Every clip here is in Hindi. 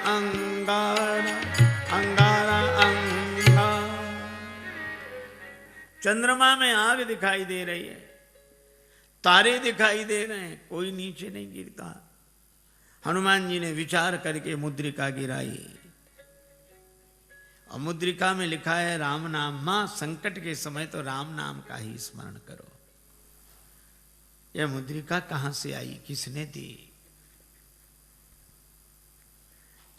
अंगारा अंगारा अंगारा। चंद्रमा में आग दिखाई दे रही है, तारे दिखाई दे रहे हैं, कोई नीचे नहीं गिरता। हनुमान जी ने विचार करके मुद्रिका गिराई और मुद्रिका में लिखा है राम नाम। मां संकट के समय तो राम नाम का ही स्मरण करो। यह मुद्रिका कहां से आई, किसने दी?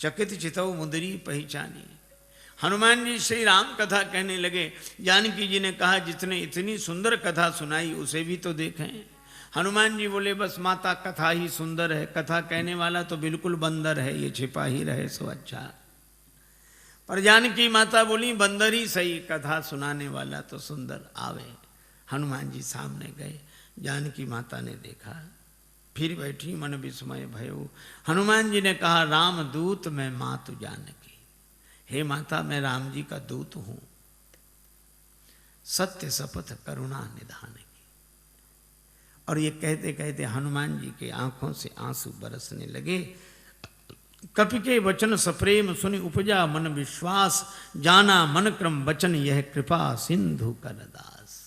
चकित चितौ मुद्री पहचानी। हनुमान जी श्री राम कथा कहने लगे। जानकी जी ने कहा जितने इतनी सुंदर कथा सुनाई उसे भी तो देखें। हनुमान जी बोले बस माता कथा ही सुंदर है, कथा कहने वाला तो बिल्कुल बंदर है, ये छिपा ही रहे सो अच्छा। पर जानकी माता बोली बंदर ही सही, कथा सुनाने वाला तो सुंदर आवे। हनुमान जी सामने गए, जानकी माता ने देखा, फिर बैठी मन विस्मय भयो। हनुमान जी ने कहा राम दूत मैं मातु जानकी। हे माता मैं राम जी का दूत हूं, सत्य शपथ करुणा निधान की। और ये कहते कहते हनुमान जी के आंखों से आंसू बरसने लगे। कपि के वचन सप्रेम सुनि उपजा मन विश्वास, जाना मन क्रम वचन यह कृपा सिंधु कर दास।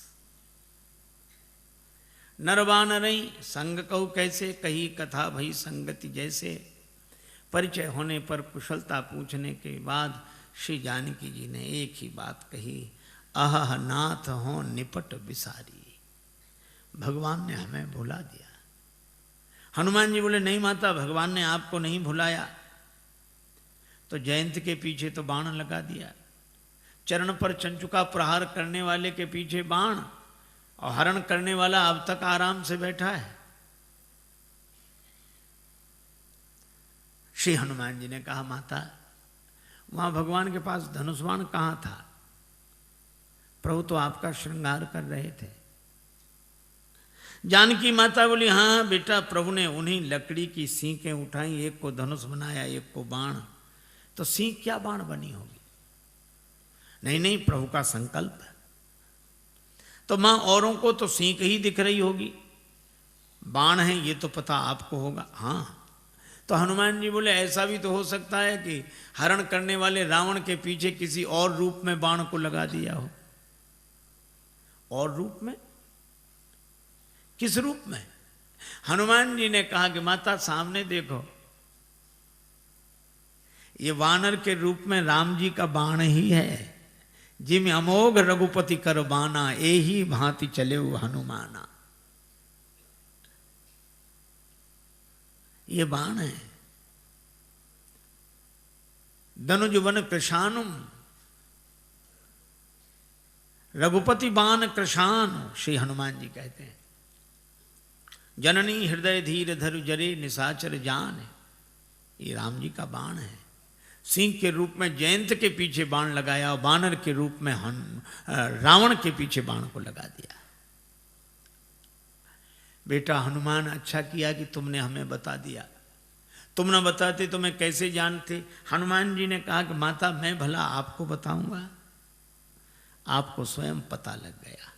नरवानरई संग कहु कैसे, कही कथा भई संगति जैसे। परिचय होने पर कुशलता पूछने के बाद श्री जानकी जी ने एक ही बात कही, अह नाथ हो निपट बिसारी। भगवान ने हमें भुला दिया। हनुमान जी बोले नहीं माता, भगवान ने आपको नहीं भुलाया। तो जयंत के पीछे तो बाण लगा दिया, चरण पर चंचुका प्रहार करने वाले के पीछे बाण, और हरण करने वाला अब तक आराम से बैठा है। श्री हनुमान जी ने कहा माता वहां भगवान के पास धनुष बाण कहां था? प्रभु तो आपका श्रृंगार कर रहे थे। जानकी माता बोली हाँ बेटा, प्रभु ने उन्हीं लकड़ी की सींकें उठाई, एक को धनुष बनाया एक को बाण। तो सींक क्या बाण बनी होगी? नहीं नहीं, प्रभु का संकल्प है। तो मां औरों को तो सींक ही दिख रही होगी, बाण है ये तो पता आपको होगा। हाँ, तो हनुमान जी बोले ऐसा भी तो हो सकता है कि हरण करने वाले रावण के पीछे किसी और रूप में बाण को लगा दिया हो। और रूप में? किस रूप में? हनुमान जी ने कहा कि माता सामने देखो, ये वानर के रूप में राम जी का बाण ही है। जिम अमोघ रघुपति कर बाना, एही भांति चले हनुमाना। ये बाण है। धनुजवन कृशानुम, रघुपति बाण कृशान, श्री हनुमान जी कहते हैं। जननी हृदय धीर धरु जरे निशाचर जान, ये राम जी का बाण है। सिंह के रूप में जयंत के पीछे बाण लगाया और बानर के रूप में रावण के पीछे बाण को लगा दिया। बेटा हनुमान अच्छा किया कि तुमने हमें बता दिया, तुम न बताते तो मैं कैसे जानते। हनुमान जी ने कहा कि माता मैं भला आपको बताऊंगा, आपको स्वयं पता लग गया।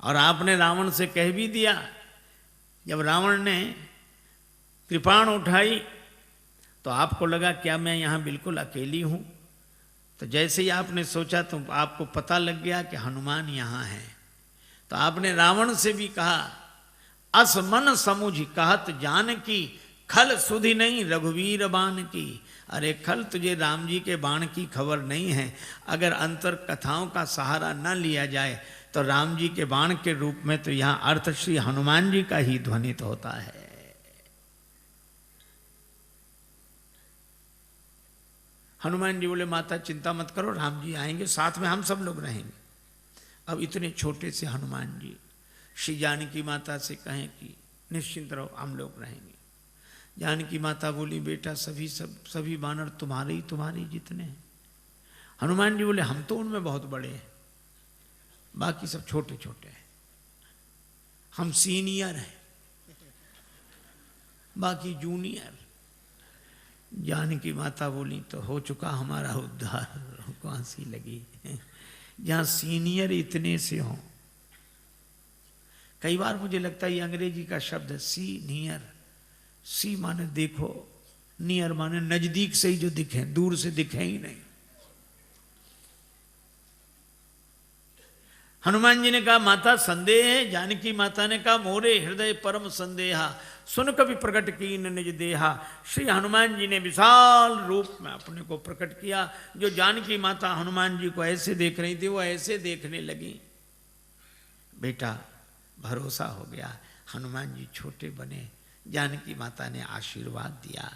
और आपने रावण से कह भी दिया। जब रावण ने कृपाण उठाई तो आपको लगा क्या मैं यहाँ बिल्कुल अकेली हूँ? तो जैसे ही आपने सोचा तो आपको पता लग गया कि हनुमान यहाँ है। तो आपने रावण से भी कहा, अस मन समुझ कहत जान की, खल सुधि नहीं रघुवीर बाण की। अरे खल, तुझे राम जी के बाण की खबर नहीं है। अगर अंतर कथाओं का सहारा न लिया जाए तो राम जी के बाण के रूप में तो यहाँ अर्थ श्री हनुमान जी का ही ध्वनित होता है। हनुमान जी बोले माता चिंता मत करो, राम जी आएंगे, साथ में हम सब लोग रहेंगे। अब इतने छोटे से हनुमान जी श्री जानकी माता से कहें कि निश्चिंत रहो, हम लोग रहेंगे। जानकी माता बोली बेटा सभी बानर तुम्हारे जितने हैं। हनुमान जी बोले हम तो उनमें बहुत बड़े हैं, बाकी सब छोटे छोटे हैं, हम सीनियर हैं, बाकी जूनियर। जानकी माता बोली तो हो चुका हमारा उद्धार, हमको हंसी लगी। जहां सीनियर इतने से हों, कई बार मुझे लगता है ये अंग्रेजी का शब्द है सीनियर। सी माने देखो, नियर माने नजदीक से ही जो दिखे, दूर से दिखे ही नहीं। हनुमान जी ने कहा माता संदेह है। जानकी माता ने कहा मोरे हृदय परम संदेहा, सुन कभी प्रकट कीन निज देहा। श्री हनुमान जी ने विशाल रूप में अपने को प्रकट किया। जो जानकी माता हनुमान जी को ऐसे देख रही थी वो ऐसे देखने लगी। बेटा भरोसा हो गया, हनुमान जी छोटे बने। जानकी माता ने आशीर्वाद दिया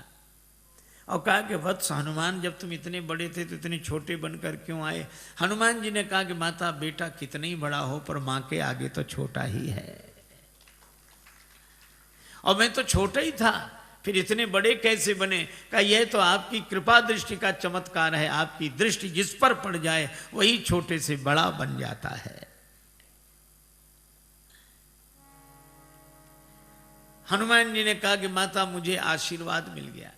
और कहा कि वत्स हनुमान, जब तुम इतने बड़े थे तो इतने छोटे बनकर क्यों आए? हनुमान जी ने कहा कि माता बेटा कितना ही बड़ा हो पर माँ के आगे तो छोटा ही है, और मैं तो छोटा ही था, फिर इतने बड़े कैसे बने? कहा यह तो आपकी कृपा दृष्टि का चमत्कार है। आपकी दृष्टि जिस पर पड़ जाए वही छोटे से बड़ा बन जाता है। हनुमान जी ने कहा कि माता मुझे आशीर्वाद मिल गया।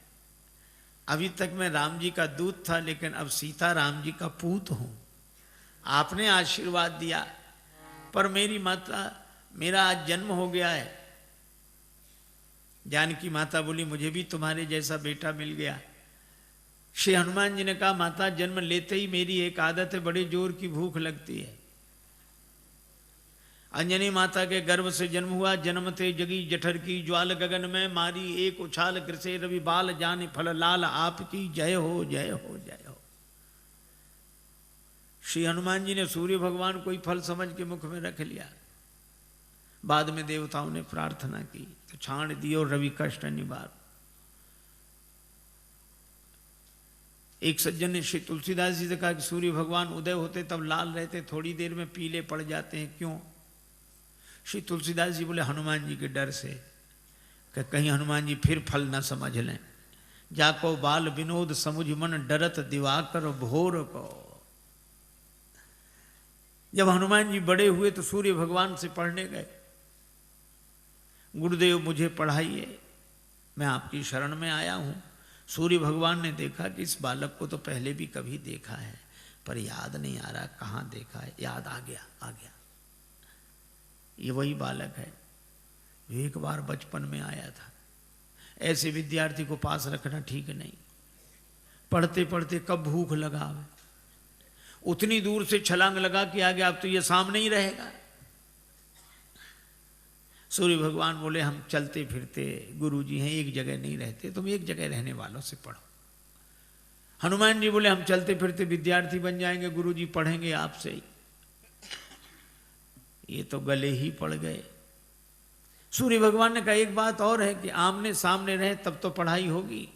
अभी तक मैं राम जी का दूत था, लेकिन अब सीता राम जी का पूत हूं। आपने आशीर्वाद दिया, पर मेरी माता मेरा आज जन्म हो गया है। जानकी माता बोली मुझे भी तुम्हारे जैसा बेटा मिल गया। श्री हनुमान जी ने कहा माता जन्म लेते ही मेरी एक आदत है, बड़े जोर की भूख लगती है। अंजनी माता के गर्भ से जन्म हुआ, जन्मते जगी जठर की ज्वाल, गगन में मारी एक उछाल, कृषे रवि बाल जाने फल लाल, आपकी जय हो जय हो जय हो। श्री हनुमान जी ने सूर्य भगवान को ही फल समझ के मुख में रख लिया। बाद में देवताओं ने प्रार्थना की तो छाण दियो रवि कष्ट निवार। एक सज्जन ने श्री तुलसीदास जी से कहा कि सूर्य भगवान उदय होते तब लाल रहते, थोड़ी देर में पीले पड़ जाते हैं, क्यों? श्री तुलसीदास जी बोले हनुमान जी के डर से, कि कहीं हनुमान जी फिर फल न समझ लें। जाको बाल विनोद समुझ मन, डरत दिवाकर भोर को। जब हनुमान जी बड़े हुए तो सूर्य भगवान से पढ़ने गए, गुरुदेव मुझे पढ़ाइए, मैं आपकी शरण में आया हूं। सूर्य भगवान ने देखा कि इस बालक को तो पहले भी कभी देखा है, पर याद नहीं आ रहा कहाँ देखा है। याद आ गया, आ गया, ये वही बालक है जो एक बार बचपन में आया था। ऐसे विद्यार्थी को पास रखना ठीक नहीं। पढ़ते पढ़ते कब भूख लगा, उतनी दूर से छलांग लगा कि आ गया, अब तो ये सामने ही रहेगा। सूर्य भगवान बोले हम चलते फिरते गुरुजी हैं, एक जगह नहीं रहते, तुम एक जगह रहने वालों से पढ़ो। हनुमान जी बोले हम चलते फिरते विद्यार्थी बन जाएंगे, गुरुजी पढ़ेंगे आपसे ही। ये तो गले ही पड़ गए। सूर्य भगवान ने कहा एक बात और है कि आमने सामने रहे तब तो पढ़ाई होगी।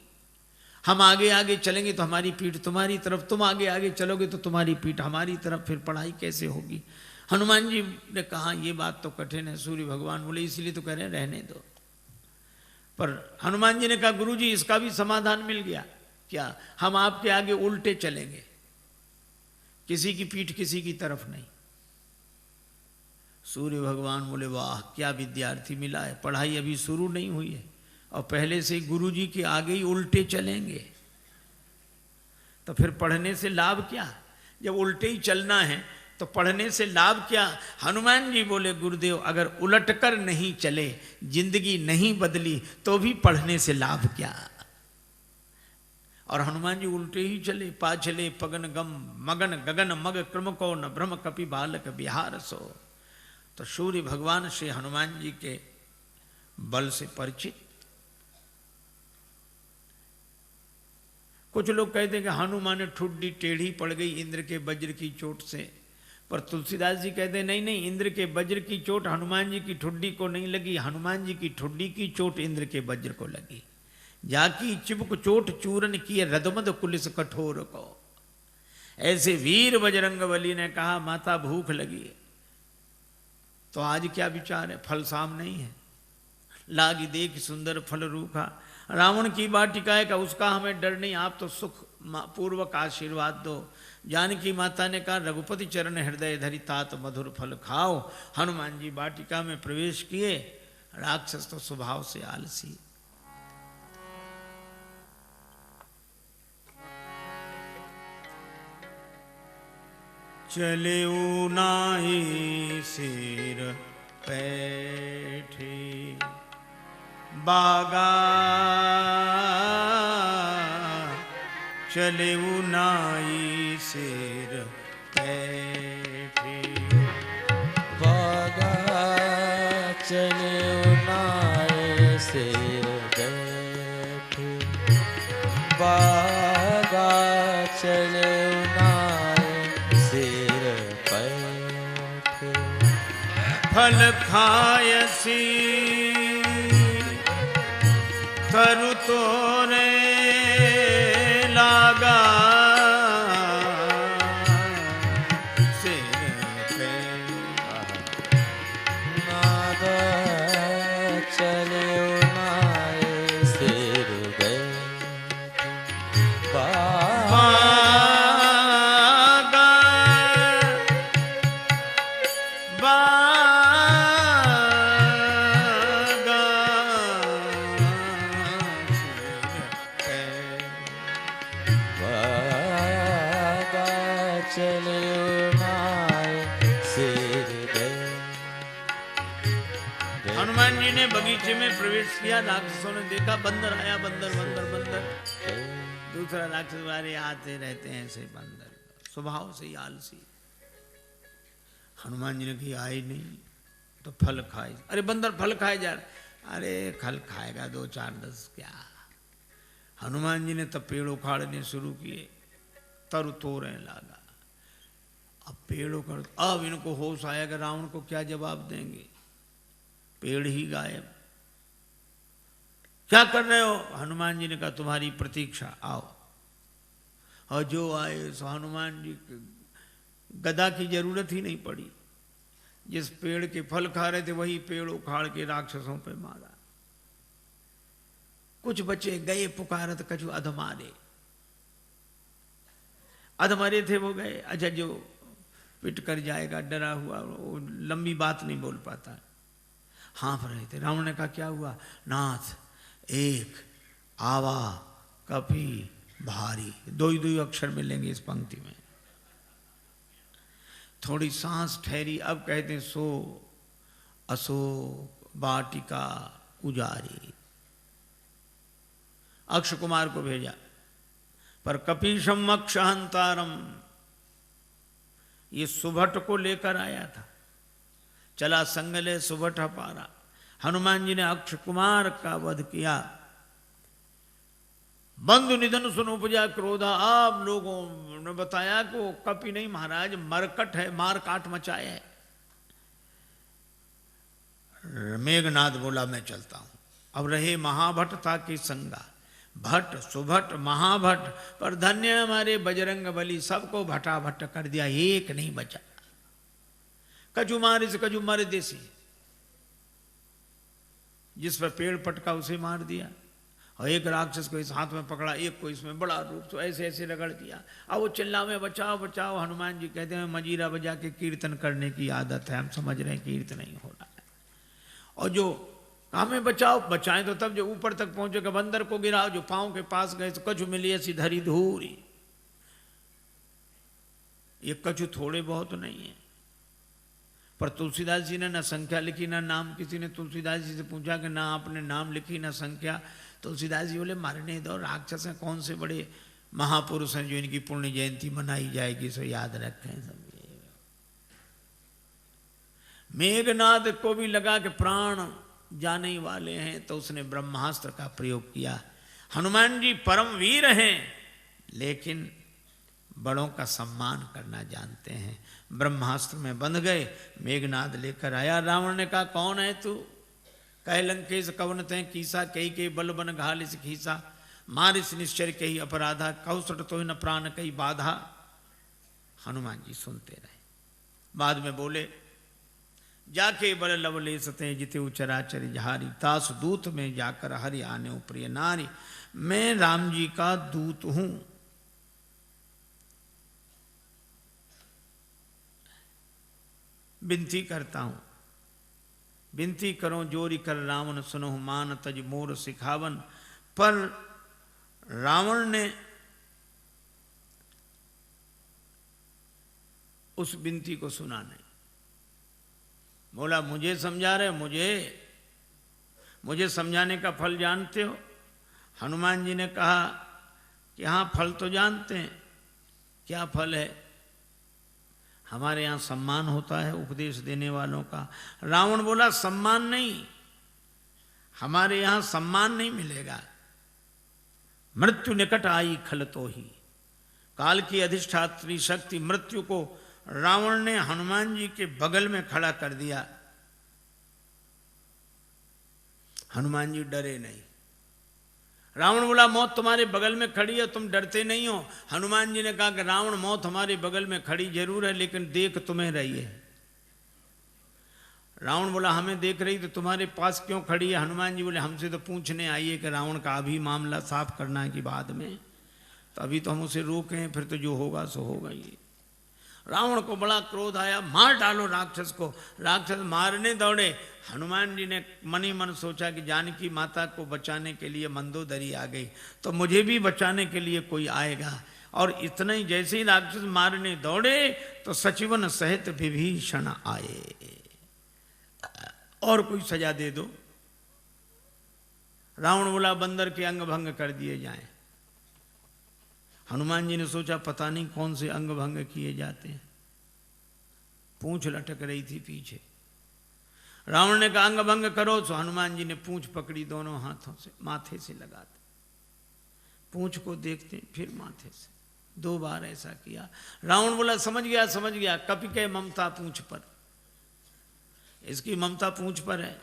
हम आगे आगे चलेंगे तो हमारी पीठ तुम्हारी तरफ, तुम आगे आगे चलोगे तो तुम्हारी पीठ हमारी तरफ, फिर पढ़ाई कैसे होगी? हनुमान जी ने कहा ये बात तो कठिन है। सूर्य भगवान बोले इसलिए तो कह रहे हैं रहने दो। पर हनुमान जी ने कहा गुरुजी इसका भी समाधान मिल गया। क्या? हम आपके आगे उल्टे चलेंगे, किसी की पीठ किसी की तरफ नहीं। सूर्य भगवान बोले वाह क्या विद्यार्थी मिला है, पढ़ाई अभी शुरू नहीं हुई है और पहले से गुरुजी के आगे ही उल्टे चलेंगे, तो फिर पढ़ने से लाभ क्या? जब उल्टे ही चलना है तो पढ़ने से लाभ क्या? हनुमान जी बोले गुरुदेव अगर उलटकर नहीं चले, जिंदगी नहीं बदली, तो भी पढ़ने से लाभ क्या? और हनुमान जी उल्टे ही चले। पाछले पगन गम मगन गगन मग क्रम को न भ्रम कपि बालक बिहार सो। तो सूर्य भगवान श्री हनुमान जी के बल से परिचित। कुछ लोग कहते हैं कि हनुमान ठुड्डी टेढ़ी पड़ गई इंद्र के वज्र की चोट से, पर तुलसीदास जी कहते हैं नहीं नहीं, इंद्र के वज्र की चोट हनुमान जी की ठुड्डी को नहीं लगी, हनुमान जी की ठुड्डी की चोट इंद्र के वज्र को लगी। जाकी चिबुक चोट चूरन किए रदमद कुलिस कठोर को। ऐसे वीर बजरंगबली ने कहा माता भूख लगी है, तो आज क्या विचार है? फल सामने ही है। लागी देख सुंदर फल रूखा, रावण की वाटिका है का उसका हमें डर नहीं, आप तो सुख पूर्वक आशीर्वाद दो। जानकी माता ने कहा रघुपति चरण हृदय धरि तात मधुर फल खाओ। हनुमान जी वाटिका में प्रवेश किए। राक्षस तो स्वभाव से आलसी। चले नाहि सिर पैठी बागा चले नाई सिर बैठे। बागा चले नाई सिर बैठे। बागा चले नाई सिर बैठे। फल खायसी तरु तोरे लागा सिर पे। नाद चले नाय सिर बैठे। बागा चले नाय सिर बैठे। हनुमान जी ने बगीचे में प्रवेश किया। राक्षसों ने देखा बंदर आया, बंदर बंदर बंदर। दूसरा राक्षस वाले आते रहते हैं ऐसे बंदर, स्वभाव से ही आलसी। हनुमान जी ने कहा आए नहीं तो फल खाए। अरे बंदर फल खाए जा रहे। अरे फल खाएगा 2 4 10 क्या। हनुमान जी ने तब पेड़ उखाड़ने शुरू किए, तरु तोड़ने लगा। अब पेड़ उखड़, अब इनको होश आया कि रावण को क्या जवाब देंगे, पेड़ ही गायब। क्या कर रहे हो? हनुमान जी ने कहा तुम्हारी प्रतीक्षा, आओ। और जो आए सो हनुमान जी गदा की जरूरत ही नहीं पड़ी। जिस पेड़ के फल खा रहे थे वही पेड़ उखाड़ के राक्षसों पे मारा। कुछ बचे गए पुकारत कछु अधमारे। अधमरे थे वो गए। अच्छा जो पिट कर जाएगा डरा हुआ, वो लंबी बात नहीं बोल पाता, हाँफ रहे थे। रावण ने कहा क्या हुआ? नाथ एक आवा कपी भारी, 2 ही 2 अक्षर मिलेंगे इस पंक्ति में। थोड़ी सांस ठहरी, अब कहते हैं सो अशोक वाटिका उजारी। अक्ष कुमार को भेजा, पर कपीशम अक्षहंतारम, ये सुभट को लेकर आया था। चला संगले सुभट पारा। हनुमान जी ने अक्ष कुमार का वध किया। बंधु निधन सुन उपजा क्रोधा। आप लोगों ने बताया कि वो कपि नहीं महाराज, मरकट है, मार काट मचाए है। मेघनाद बोला मैं चलता हूं। अब रहे महाभट था कि संगा, भट्ट सुभट महाभट, पर धन्य हमारे बजरंग बली, सबको भटा भट्ट कर दिया, एक नहीं बचा। कजू मारे से कजू मर देसी, जिस पर पेड़ पटका उसे मार दिया। और एक राक्षस को इस हाथ में पकड़ा, एक को इसमें बड़ा रूप, तो ऐसे ऐसे रगड़ दिया। अब वो चिल्लावे बचाओ बचाओ। हनुमान जी कहते हैं मजीरा बजा के कीर्तन करने की आदत है, हम समझ रहे हैं कीर्तन नहीं हो रहा है। और जो हमें बचाओ, बचाएं तो तब जो ऊपर तक पहुंचेगा। बंदर को गिराओ, जो पांव के पास गए तो कछु मिली ऐसी धरी धूरी। ये कछु थोड़े बहुत नहीं है। पर तुलसीदास जी ने ना संख्या लिखी ना नाम। किसी ने तुलसीदास जी से पूछा कि ना आपने नाम लिखी ना संख्या। तुलसीदास जी बोले मरने दो, राक्षस हैं, कौन से बड़े महापुरुष हैं जो इनकी पुण्य जयंती मनाई जाएगी, सो याद रखें सब। मेघनाद को भी लगा कि प्राण जाने ही वाले हैं, तो उसने ब्रह्मास्त्र का प्रयोग किया। हनुमान जी परम वीर हैं, लेकिन बड़ों का सम्मान करना जानते हैं। ब्रह्मास्त्र में बंध गए। मेघनाद लेकर आया। रावण ने कहा कौन है तू? कह लंकेश कवन तै कीसा, कई के बल बन घालिस खीसा, मारिस निश्चर कही अपराधा, कौसट तो न प्राण कई बाधा। हनुमान जी सुनते रहे। बाद में बोले जाके बल लवले सते जिते चराचर जहारी, तास दूत में जाकर हरि आने प्रिय नारी। मैं राम जी का दूत हूं। विनती करता हूं, विनती करो जोरी कर रावण सुनो मान तज मोर सिखावन। पर रावण ने उस विनती को सुना नहीं। बोला मुझे समझा रहे, मुझे समझाने का फल जानते हो? हनुमान जी ने कहा कि हाँ फल तो जानते हैं, क्या फल है? हमारे यहाँ सम्मान होता है उपदेश देने वालों का। रावण बोला सम्मान नहीं, हमारे यहाँ सम्मान नहीं मिलेगा। मृत्यु निकट आई खल तो ही, काल की अधिष्ठात्री शक्ति मृत्यु को रावण ने हनुमान जी के बगल में खड़ा कर दिया। हनुमान जी डरे नहीं। रावण बोला मौत तुम्हारे बगल में खड़ी है, तुम डरते नहीं हो? हनुमान जी ने कहा कि रावण मौत हमारे बगल में खड़ी जरूर है, लेकिन देख तुम्हें रही है। रावण बोला हमें देख रही तो तुम्हारे पास क्यों खड़ी है? हनुमान जी बोले हमसे तो पूछने आई है कि रावण का अभी मामला साफ करना है कि बाद में, तो अभी तो हम उसे रोके, फिर तो जो होगा सो होगा ही। रावण को बड़ा क्रोध आया, मार डालो राक्षस को। राक्षस मारने दौड़े। हनुमान जी ने मन ही मन सोचा कि जानकी माता को बचाने के लिए मंदोदरी आ गई, तो मुझे भी बचाने के लिए कोई आएगा। और इतना ही जैसे ही राक्षस मारने दौड़े तो सचिवन सहित विभीषण आए। और कोई सजा दे दो। रावण बोला बंदर के अंग भंग कर दिए जाएं। हनुमान जी ने सोचा पता नहीं कौन से अंग भंग किए जाते हैं। पूंछ लटक रही थी पीछे। रावण ने कहा अंग भंग करो, तो हनुमान जी ने पूंछ पकड़ी दोनों हाथों से, माथे से लगाते, पूंछ को देखते फिर माथे से, 2 बार ऐसा किया। रावण बोला समझ गया, कपि के ममता पूंछ पर, इसकी ममता पूंछ पर है,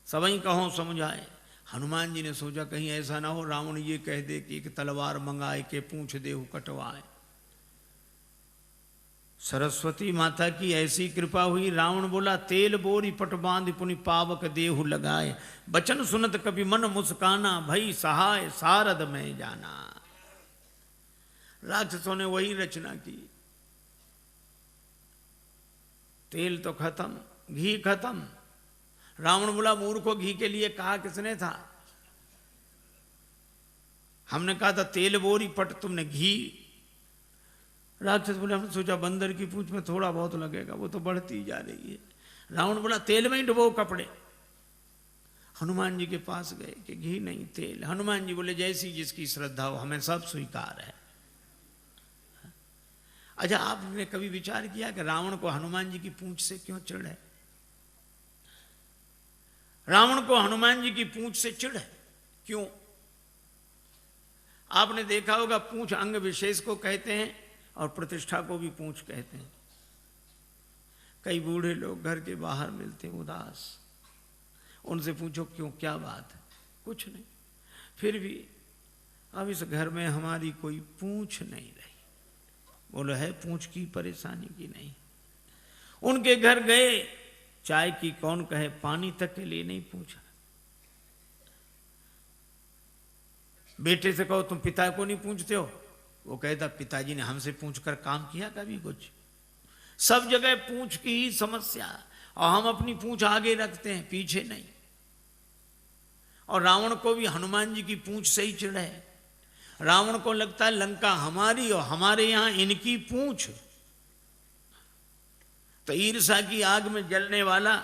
सबई कहो समझाए। हनुमान जी ने सोचा कहीं ऐसा ना हो रावण ये कह दे कि एक तलवार मंगाए के पूंछ देहु कटवाए। सरस्वती माता की ऐसी कृपा हुई। रावण बोला तेल बोरी पट बांध पुनि पावक देहु लगाए, बचन सुनत कभी मन मुस्काना, भई सहाय सारद में जाना। राक्षसों ने वही रचना की। तेल तो खत्म, घी खत्म। रावण बोला मूर्खों घी के लिए कहा किसने था? हमने कहा था तेल बोरी पट, तुमने घी। राक्षस बोले हमने सोचा बंदर की पूंछ में थोड़ा बहुत लगेगा, वो तो बढ़ती जा रही है। रावण बोला तेल में ही डुबो कपड़े। हनुमान जी के पास गए कि घी नहीं तेल। हनुमान जी बोले जैसी जिसकी श्रद्धा हो, हमें सब स्वीकार है। अच्छा आपने कभी विचार किया कि रावण को हनुमान जी की पूंछ से क्यों चिढ़ है? रावण को हनुमान जी की पूंछ से चिढ़ है क्यों? आपने देखा होगा पूंछ अंग विशेष को कहते हैं और प्रतिष्ठा को भी पूंछ कहते हैं। कई बूढ़े लोग घर के बाहर मिलते हैं उदास, उनसे पूछो क्यों, क्या बात है? कुछ नहीं, फिर भी अब इस घर में हमारी कोई पूंछ नहीं रही। बोलो है पूंछ की परेशानी की नहीं। उनके घर गए, चाय की कौन कहे, पानी तक के लिए नहीं पूछा। बेटे से कहो तुम पिता को नहीं पूछते हो, वो कहता पिताजी ने हमसे पूछकर काम किया कभी कुछ? सब जगह पूंछ की ही समस्या, और हम अपनी पूंछ आगे रखते हैं पीछे नहीं। और रावण को भी हनुमान जी की पूंछ से ही चिढ़ है। रावण को लगता है लंका हमारी और हमारे यहां इनकी पूंछ। तो ईर्ष्या की आग में जलने वाला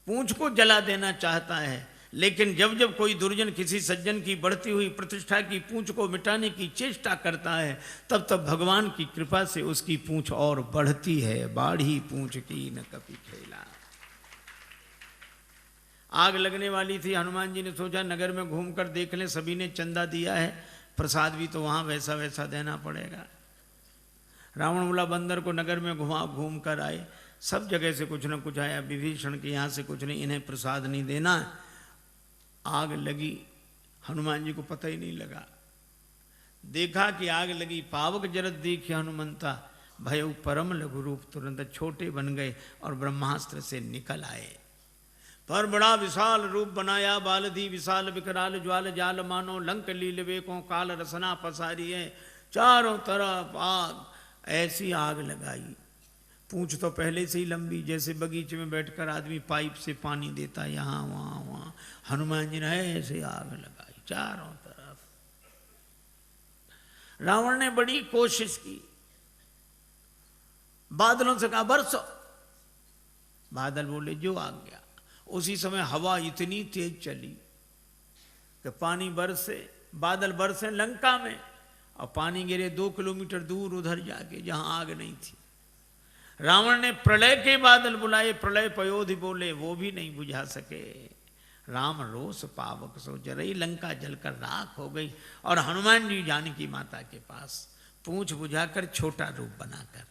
पूंछ को जला देना चाहता है, लेकिन जब जब कोई दुर्जन किसी सज्जन की बढ़ती हुई प्रतिष्ठा की पूंछ को मिटाने की चेष्टा करता है, तब तब भगवान की कृपा से उसकी पूंछ और बढ़ती है। बाढ़ी पूंछ की न कभी खेला। आग लगने वाली थी। हनुमान जी ने सोचा नगर में घूमकर देख लें, सभी ने चंदा दिया है, प्रसाद भी तो वहां वैसा वैसा देना पड़ेगा। रावण बोला बंदर को नगर में घूम कर आए, सब जगह से कुछ न कुछ आया, विभीषण के यहाँ से कुछ नहीं, इन्हें प्रसाद नहीं देना। आग लगी, हनुमान जी को पता ही नहीं लगा। देखा कि आग लगी, पावक जरत देखी हनुमंता, भय परम लघु रूप, तुरंत छोटे बन गए और ब्रह्मास्त्र से निकल आए। पर बड़ा विशाल रूप बनाया, बालधी विशाल विकराल ज्वाल जाल मानो, लंक लील वेकों काल रसना पसारी है। चारों तरफ आग, ऐसी आग लगाई। पूंछ तो पहले से ही लंबी, जैसे बगीचे में बैठकर आदमी पाइप से पानी देता, यहाँ वहाँ वहाँ, हनुमान जी ने ऐसे आग लगाई चारों तरफ। रावण ने बड़ी कोशिश की, बादलों से कहा बरसो, बादल बोले जो आ गया। उसी समय हवा इतनी तेज चली कि पानी बरसे बादल बरसे लंका में, और पानी गिरे 2 किलोमीटर दूर उधर जाके जहां आग नहीं थी। रावण ने प्रलय के बादल बुलाए, प्रलय पयोधि बोले, वो भी नहीं बुझा सके। राम रोष पावक सो जरई, लंका जलकर राख हो गई। और हनुमान जी जानकी माता के पास पूंछ बुझाकर छोटा रूप बनाकर,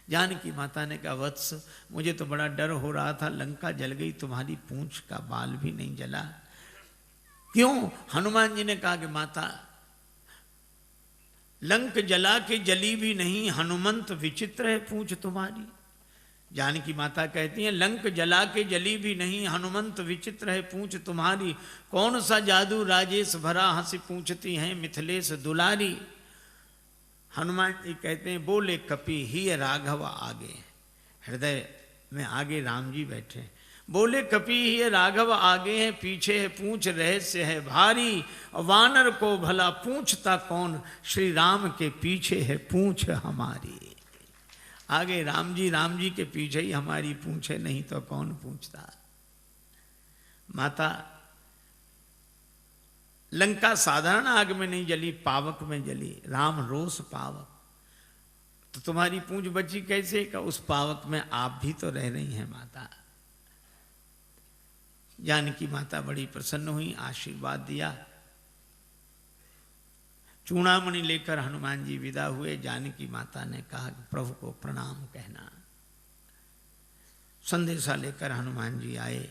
जानकी माता ने कहा, वत्स मुझे तो बड़ा डर हो रहा था, लंका जल गई, तुम्हारी पूंछ का बाल भी नहीं जला। क्यों? हनुमान जी ने कहा कि माता, लंक जला के जली भी नहीं, हनुमंत विचित्र है पूंछ तुम्हारी। जानकी माता कहती हैं, लंक जला के जली भी नहीं, हनुमंत विचित्र है पूंछ तुम्हारी। कौन सा जादू राजेश भरा, हंसी पूछती हैं मिथिलेश दुलारी। हनुमान जी कहते हैं, बोले कपि ही राघव आगे, हृदय में आगे राम जी बैठे। बोले कपि ही राघव आगे है, पीछे है पूंछ रहस्य है भारी। वानर को भला पूछता कौन, श्री राम के पीछे है पूंछ हमारी। आगे राम जी के पीछे ही हमारी पूंछ है, नहीं तो कौन पूछता। माता, लंका साधारण आग में नहीं जली, पावक में जली। राम रोष पावक, तो तुम्हारी पूंछ बची कैसे? का उस पावक में आप भी तो रह रही हैं माता। जानकी माता बड़ी प्रसन्न हुई, आशीर्वाद दिया। चूड़ामणि लेकर हनुमान जी विदा हुए। जानकी माता ने कहा कि प्रभु को प्रणाम कहना। संदेशा लेकर हनुमान जी आए।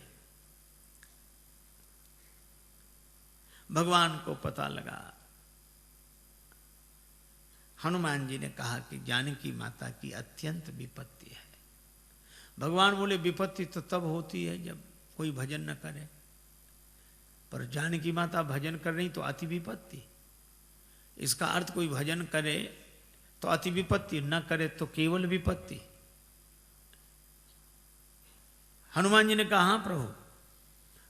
भगवान को पता लगा। हनुमान जी ने कहा कि जानकी माता की अत्यंत विपत्ति है। भगवान बोले, विपत्ति तो तब होती है जब कोई भजन न करे, पर जानकी माता भजन कर रही तो अति विपत्ति। इसका अर्थ कोई भजन करे तो अति विपत्ति, न करे तो केवल विपत्ति। हनुमान जी ने कहा, हाँ प्रभु।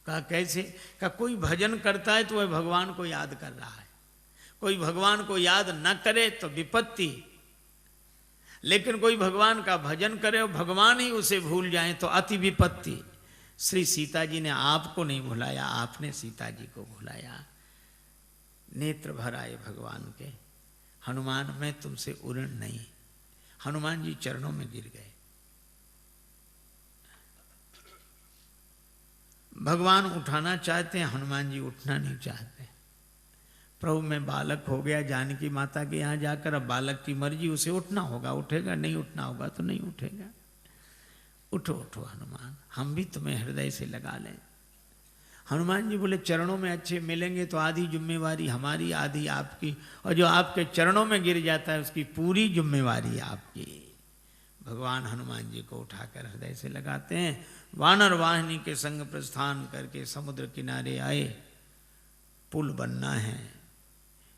कहा कैसे? कहा कोई भजन करता है तो वह भगवान को याद कर रहा है, कोई भगवान को याद न करे तो विपत्ति, लेकिन कोई भगवान का भजन करे और भगवान ही उसे भूल जाए तो अति विपत्ति। श्री सीता जी ने आपको नहीं भुलाया, आपने सीता जी को भुलाया। नेत्र भर आए भगवान के। हनुमान, मैं तुमसे उऋण नहीं। हनुमान जी चरणों में गिर गए। भगवान उठाना चाहते हैं, हनुमान जी उठना नहीं चाहते। प्रभु मैं बालक हो गया जानकी माता के यहाँ जाकर, अब बालक की मर्जी, उसे उठना होगा उठेगा, नहीं उठना होगा तो नहीं उठेगा। उठो उठो हनुमान, हम भी तुम्हें हृदय से लगा लें। हनुमान जी बोले, चरणों में अच्छे मिलेंगे तो आधी जिम्मेवारी हमारी, आधी आपकी, और जो आपके चरणों में गिर जाता है उसकी पूरी जिम्मेवारी आपकी। भगवान हनुमान जी को उठाकर हृदय से लगाते हैं। वानर वाहिनी के संग प्रस्थान करके समुद्र किनारे आए। पुल बनना है।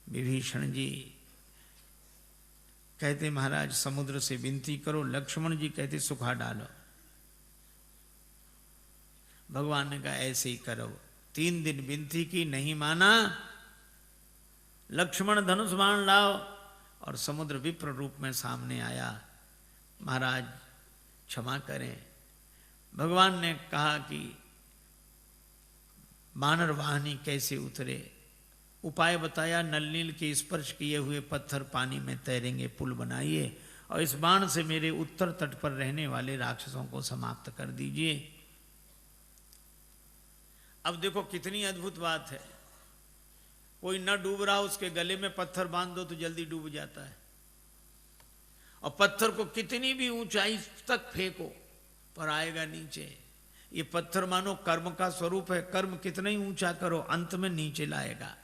विभीषण जी कहते, महाराज समुद्र से विनती करो। लक्ष्मण जी कहते, सुखा डालो। भगवान ने कहा, ऐसे ही करो। 3 दिन विनती की, नहीं माना। लक्ष्मण धनुष बाण लाओ, और समुद्र विप्र रूप में सामने आया। महाराज क्षमा करें। भगवान ने कहा कि वानर वाहिनी कैसे उतरे, उपाय बताया। नल नील के स्पर्श किए हुए पत्थर पानी में तैरेंगे, पुल बनाइए, और इस बाण से मेरे उत्तर तट पर रहने वाले राक्षसों को समाप्त कर दीजिए। अब देखो कितनी अद्भुत बात है। कोई न डूब रहा, उसके गले में पत्थर बांध दो तो जल्दी डूब जाता है, और पत्थर को कितनी भी ऊंचाई तक फेंको पर आएगा नीचे। ये पत्थर मानो कर्म का स्वरूप है, कर्म कितना ही ऊंचा करो अंत में नीचे लाएगा।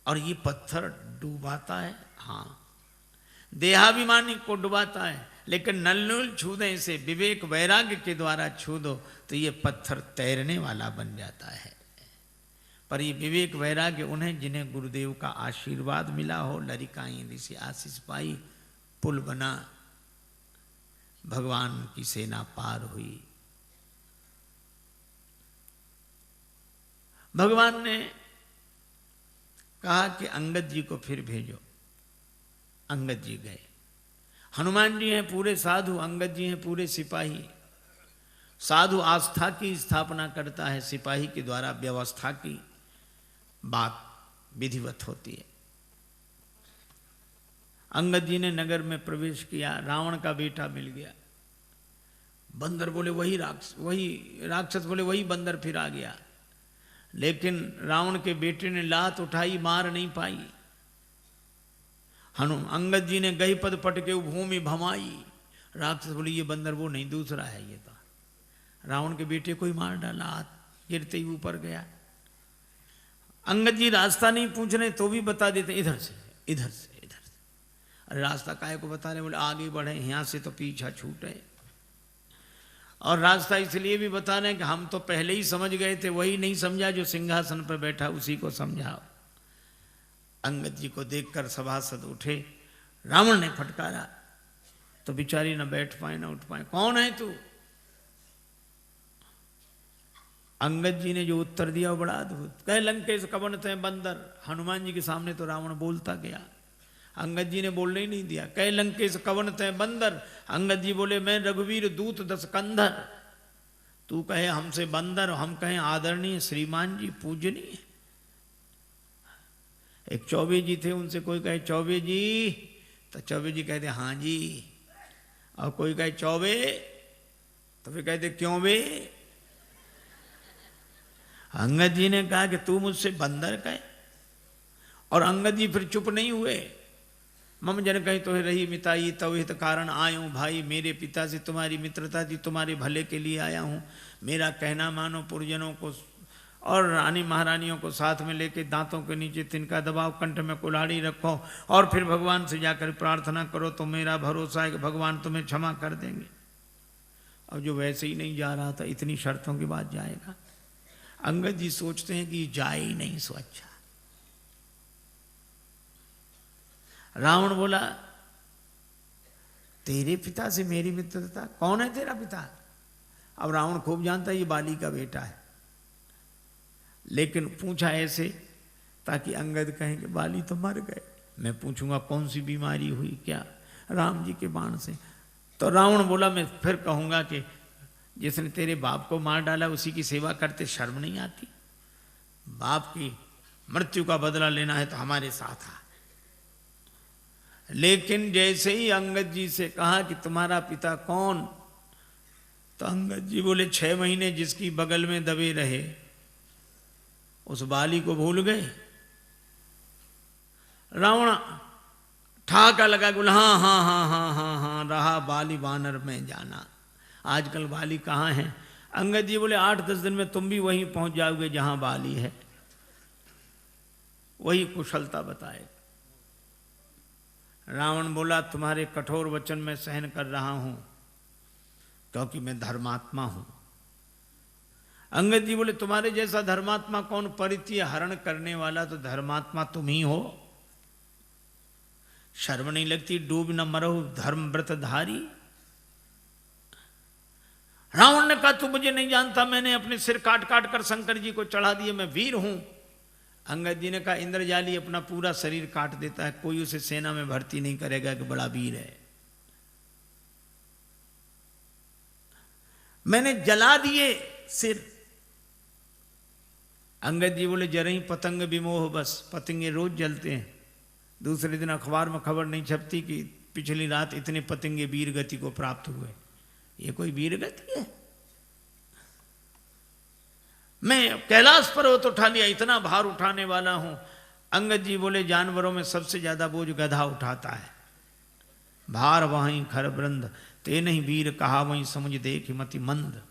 और ये पत्थर डुबाता है, हाँ, देहाभिमानी को डुबाता है, लेकिन नल छू दे इसे, विवेक वैराग्य के द्वारा छू दो तो ये पत्थर तैरने वाला बन जाता है। पर ये विवेक वैराग्य उन्हें जिन्हें गुरुदेव का आशीर्वाद मिला हो, लरिकाई ऋषि आशीष पाई, पुल बना, भगवान की सेना पार हुई। भगवान ने कहा कि अंगद जी को फिर भेजो। अंगद जी गए। हनुमान जी हैं पूरे साधु, अंगद जी हैं पूरे सिपाही। साधु आस्था की स्थापना करता है, सिपाही के द्वारा व्यवस्था की बात विधिवत होती है। अंगद जी ने नगर में प्रवेश किया, रावण का बेटा मिल गया। बंदर बोले वही राक्षस बोले वही बंदर फिर आ गया। लेकिन रावण के बेटे ने लात उठाई, मार नहीं पाई। अंगद जी ने गही पद पट के भूमि भमाई। राक्षस बोले ये बंदर वो नहीं, दूसरा है ये तो। रावण के बेटे को ही मार डाला, हाथ गिरते ही ऊपर गया। अंगद जी रास्ता नहीं पूछ रहे तो भी बता देते इधर से इधर से इधर से। अरे रास्ता काहे को बता रहे? बोले आगे बढ़े, यहाँ से तो पीछा छूटे। और रास्ता इसलिए भी बता रहे हैं कि हम तो पहले ही समझ गए थे, वही नहीं समझा जो सिंहासन पर बैठा उसी को समझाओ। अंगद जी को देखकर सभासद उठे। रावण ने फटकारा तो बिचारी न बैठ पाए न उठ पाए। कौन है तू? अंगद जी ने जो उत्तर दिया वो बड़ा अद्भुत। कहे लंकेश कवन थे बंदर। हनुमान जी के सामने तो रावण बोलता गया, अंगद जी ने बोलने ही नहीं दिया। कहे लंकेश कवन थे बंदर। अंगद जी बोले मैं रघुवीर दूत दस कंधर। तू कहे हमसे बंदर, हम कहें आदरणीय श्रीमान जी पूजनीय। एक चौबे जी थे, उनसे कोई कहे चौबे जी तो चौबे जी कहते हाँ जी, और कोई कहे चौबे तो फिर कहते क्यों बे। अंगद जी ने कहा कि तू मुझसे बंदर कहे, और अंगद जी फिर चुप नहीं हुए। मम जन कहीं तो रही मिताई तव हित कारण आयूं। भाई मेरे पिता से तुम्हारी मित्रता थी, तुम्हारे भले के लिए आया हूँ। मेरा कहना मानो, पुरजनों को और रानी महारानियों को साथ में लेके दांतों के नीचे तिनका दबाओ, कंठ में कुल्हाड़ी रखो और फिर भगवान से जाकर प्रार्थना करो तो मेरा भरोसा है कि भगवान तुम्हें क्षमा कर देंगे। और जो वैसे ही नहीं जा रहा था, इतनी शर्तों के बाद जाएगा। अंगद जी सोचते हैं कि जाए ही नहीं सो अच्छा। रावण बोला तेरे पिता से मेरी मित्रता, कौन है तेरा पिता? अब रावण खूब जानता है ये बाली का बेटा है, लेकिन पूछा ऐसे ताकि अंगद कहें कि बाली तो मर गए। मैं पूछूंगा कौन सी बीमारी हुई क्या? राम जी के बाण से। तो रावण बोला मैं फिर कहूंगा कि जिसने तेरे बाप को मार डाला उसी की सेवा करते शर्म नहीं आती? बाप की मृत्यु का बदला लेना है तो हमारे साथ आ। लेकिन जैसे ही अंगद जी से कहा कि तुम्हारा पिता कौन, तो अंगद जी बोले 6 महीने जिसकी बगल में दबे रहे उस बाली को भूल गए। रावण ठाका लगा, बोला हाँ हाँ हाँ हाँ हाँ हाँ रहा बाली वानर में जाना। आजकल बाली कहाँ है? अंगद जी बोले 8-10 दिन में तुम भी वहीं पहुंच जाओगे जहां बाली है। वही कुशलता बताए। रावण बोला तुम्हारे कठोर वचन में सहन कर रहा हूं क्योंकि मैं धर्मात्मा हूं। अंगद जी बोले तुम्हारे जैसा धर्मात्मा कौन? परित्य हरण करने वाला तो धर्मात्मा तुम ही हो। शर्म नहीं लगती? डूब न मरो धर्म व्रतधारी। रावण ने कहा तू मुझे नहीं जानता, मैंने अपने सिर काट काट कर शंकर जी को चढ़ा दिए, मैं वीर हूं। अंगद जी ने कहा इंद्रजाली अपना पूरा शरीर काट देता है, कोई उसे सेना में भर्ती नहीं करेगा कि बड़ा वीर है। मैंने जला दिए सिर। अंगद जी बोले जरा ही पतंग विमोह, बस पतंगे रोज जलते हैं। दूसरे दिन अखबार में खबर नहीं छपती कि पिछली रात इतने पतंगे वीर गति को प्राप्त हुए। ये कोई वीर गति है? मैं कैलाश पर्वत उठा लिया, इतना भार उठाने वाला हूं। अंगद जी बोले जानवरों में सबसे ज्यादा बोझ गधा उठाता है। भार वहीं खर वृंद, ते नहीं वीर कहा वहीं समझ देख मति मंद।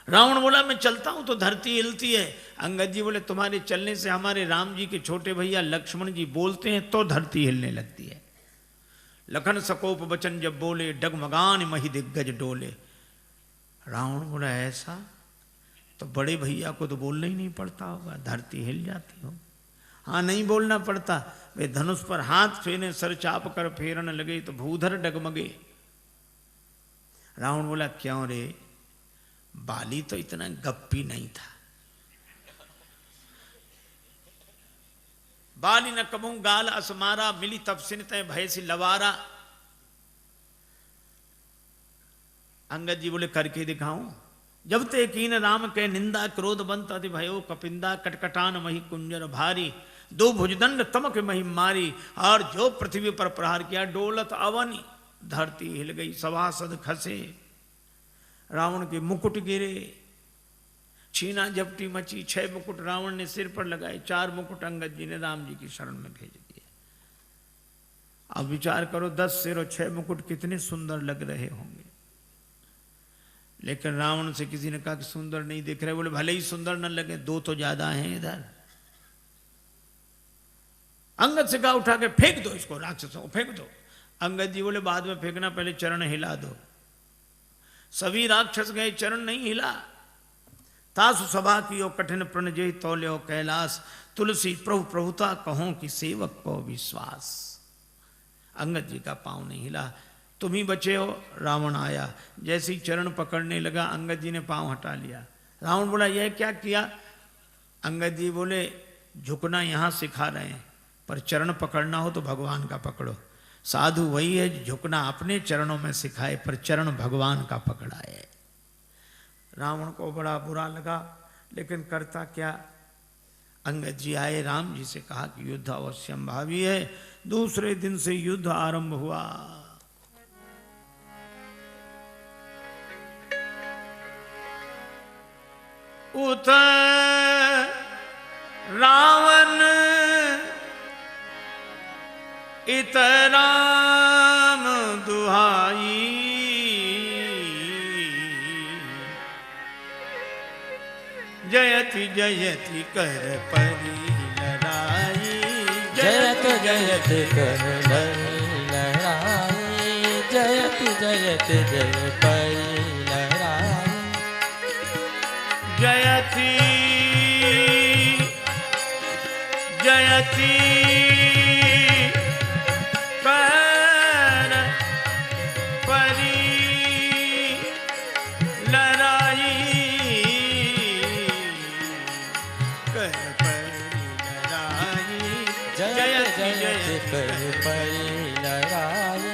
रावण बोला मैं चलता हूं तो धरती हिलती है। अंगद जी बोले तुम्हारे चलने से हमारे राम जी के छोटे भैया लक्ष्मण जी बोलते हैं तो धरती हिलने लगती है। लखन सकोप बचन जब बोले, डगमगान मही दिग्गज डोले। रावण बोला ऐसा? तो बड़े भैया को तो बोलना ही नहीं पड़ता होगा, धरती हिल जाती हो। हाँ नहीं बोलना पड़ता। वे धनुष पर हाथ फेरे, सर चाप कर फेरन लगे तो भूधर डगमगे। रावण बोला क्यों रे? बाली तो इतना गप्पी नहीं था। बाली न कबू गाल असमारा, मिली तपसिन तय भय से लवारा। अंगद जी बोले करके दिखाऊं। जब ते कीन राम के निंदा क्रोध बंत अति भयो कपिंदा कटकटान मही कुंजर भारी दो भुजदंड तमक मही मारी और जो पृथ्वी पर प्रहार किया डोलत अवनी धरती हिल गई सभासद खसे रावण के मुकुट गिरे छीना झपटी मची 6 मुकुट रावण ने सिर पर लगाए 4 मुकुट अंगद जी ने राम जी की शरण में भेज दिए। अब विचार करो 10 सिर और 6 मुकुट कितने सुंदर लग रहे होंगे। लेकिन रावण से किसी ने कहा कि सुंदर नहीं दिख रहे। बोले भले ही सुंदर न लगे 2 तो ज्यादा हैं इधर। अंगद से कहा उठा के फेंक दो इसको, राक्षसों को फेंक दो। अंगद जी बोले बाद में फेंकना, पहले चरण हिला दो। सभी राक्षस गए, चरण नहीं हिला। तासु सभा की ओ कठिन प्रण जय तौल्यो कैलाश तुलसी प्रभु प्रभुता कहो कि सेवक को विश्वास। अंगद जी का पांव नहीं हिला। तुम ही बचे हो। रावण आया, जैसे ही चरण पकड़ने लगा अंगद जी ने पांव हटा लिया। रावण बोला यह क्या किया? अंगद जी बोले झुकना यहां सिखा रहे हैं, पर चरण पकड़ना हो तो भगवान का पकड़ो। साधु वही है झुकना अपने चरणों में सिखाए, पर चरण भगवान का पकड़ाए। रावण को बड़ा बुरा लगा, लेकिन करता क्या। अंगद जी आए, राम जी से कहा कि युद्ध अवश्यम भावी है। दूसरे दिन से युद्ध आरंभ हुआ। उत रावण इत राम दुहाई जयति जयति कर परी लड़ाई। जयत जयत कर लड़ाई जयत जयत जय परी लड़ाई। जयति जयति कर परी लड़ाई कर परी लड़ाई। जयत जयत कर परी लड़ाई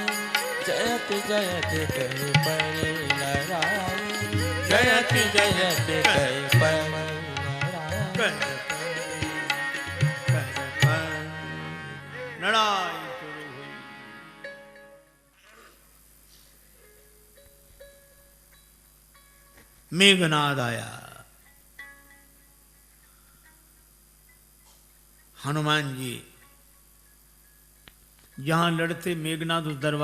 जयत जयत कर परी लड़ाई जयत जयत कर परी लड़ाई। लड़ाई शुरू हुई। मेघनाद आया। हनुमान जी जहां लड़ते मेघनाद उस दरबार